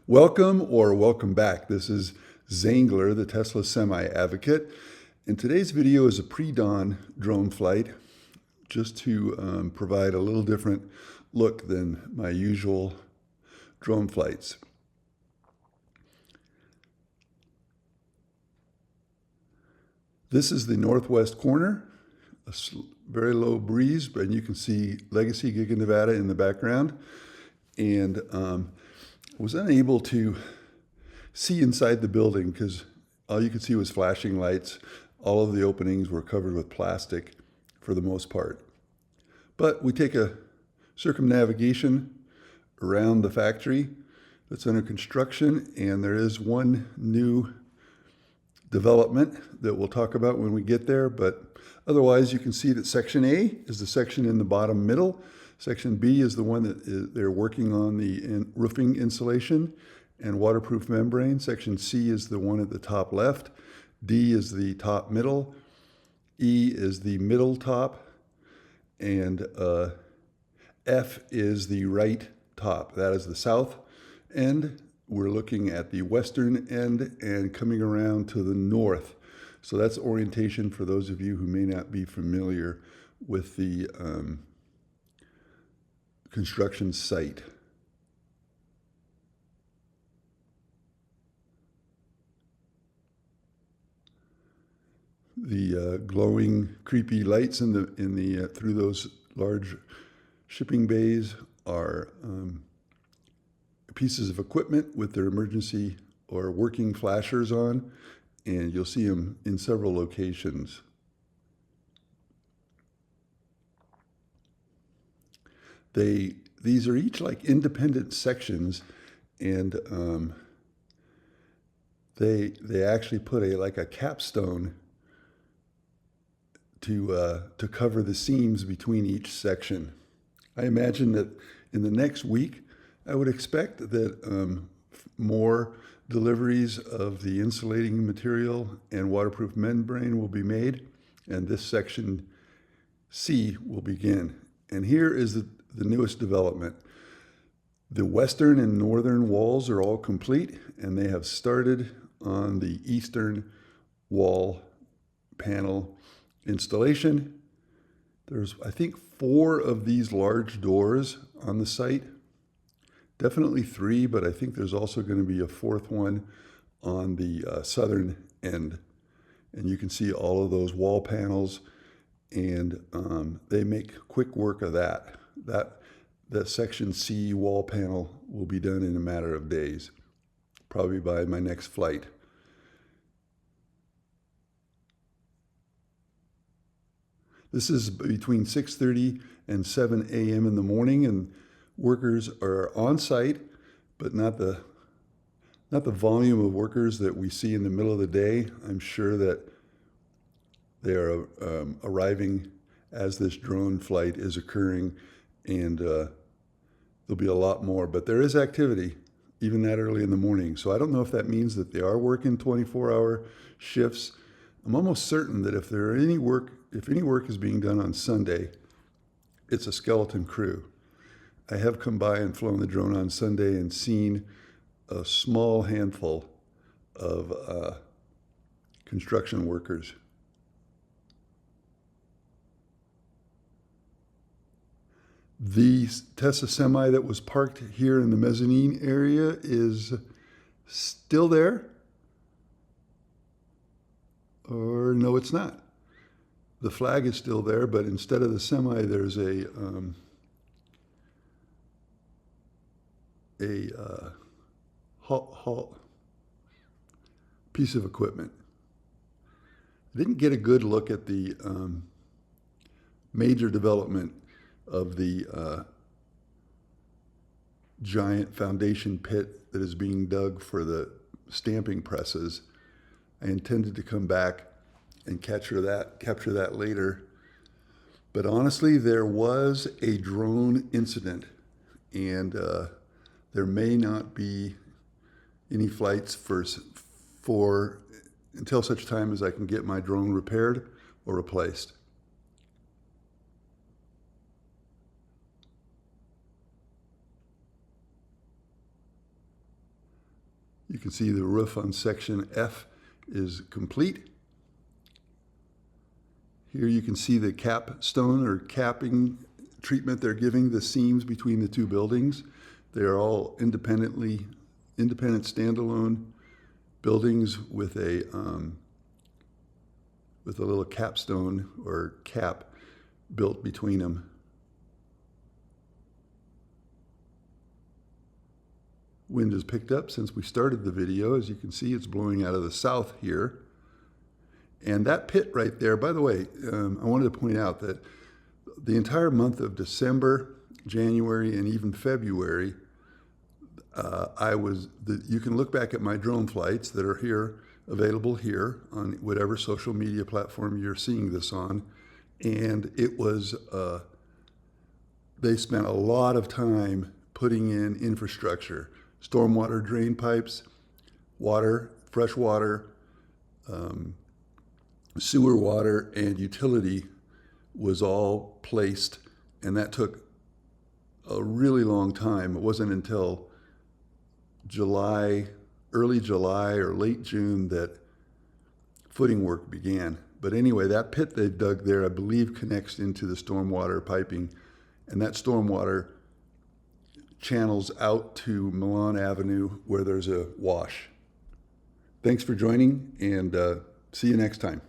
Welcome or welcome back. This is Zangler, the Tesla Semi Advocate. And today's video is a pre-dawn drone flight, just to provide a little different look than my usual drone flights. This is the northwest corner, a very low breeze, and you can see Legacy Giga, Nevada in the background. And was unable to see inside the building because all you could see was flashing lights. All of the openings were covered with plastic for the most part. But we take a circumnavigation around the factory that's under construction, and there is one new development that we'll talk about when we get there. But otherwise, you can see that Section A is the section in the bottom middle. Section B is the one that they're working on the roofing insulation and waterproof membrane. Section C is the one at the top left. D is the top middle. E is the middle top. And F is the right top. That is the south end. We're looking at the western end and coming around to the north. So that's orientation for those of you who may not be familiar with the construction site. The glowing, creepy lights in the through those large shipping bays are pieces of equipment with their emergency or working flashers on, and you'll see them in several locations. These are each like independent sections, and they actually put a capstone to cover the seams between each section. I imagine that in the next week, I would expect that more deliveries of the insulating material and waterproof membrane will be made, and this section C will begin. And here is the newest development. The western and northern walls are all complete, and they have started on the eastern wall panel installation. There's, I think, 4 of these large doors on the site. Definitely 3, but I think there's also going to be a 4th one on the southern end. And you can see all of those wall panels, and they make quick work of that. That section C wall panel will be done in a matter of days, probably by my next flight. This is between 6:30 and 7 a.m. in the morning, and workers are on site, but not the volume of workers that we see in the middle of the day. I'm sure that they are arriving as this drone flight is occurring, and there'll be a lot more. But there is activity even that early in the morning. So I don't know if that means that they are working 24-hour shifts. I'm almost certain that if any work is being done on Sunday, it's a skeleton crew. I have come by and flown the drone on Sunday and seen a small handful of construction workers. The Tesla Semi that was parked here in the mezzanine area is still there. Or no, it's not. The flag is still there, but instead of the Semi, there's a piece of equipment. I didn't get a good look at the major development of the giant foundation pit that is being dug for the stamping presses. I intended to come back and capture that later. But honestly, there was a drone incident, and there may not be any flights for until such time as I can get my drone repaired or replaced. You can see the roof on section F is complete. Here you can see the capstone or capping treatment they're giving the seams between the two buildings. They are all independent standalone buildings with a little capstone or cap built between them. Wind has picked up since we started the video. As you can see, it's blowing out of the south here. And that pit right there, by the way, I wanted to point out that the entire month of December, January, and even February, you can look back at my drone flights that are here, available here on whatever social media platform you're seeing this on. And it was, they spent a lot of time putting in infrastructure, stormwater drain pipes, water, fresh water, sewer water, and utility was all placed, and that took a really long time. It wasn't until early July or late June that footing work began. But anyway, that pit they've dug there, I believe, connects into the stormwater piping, and that stormwater channels out to Milan Avenue where there's a wash. Thanks for joining, and see you next time.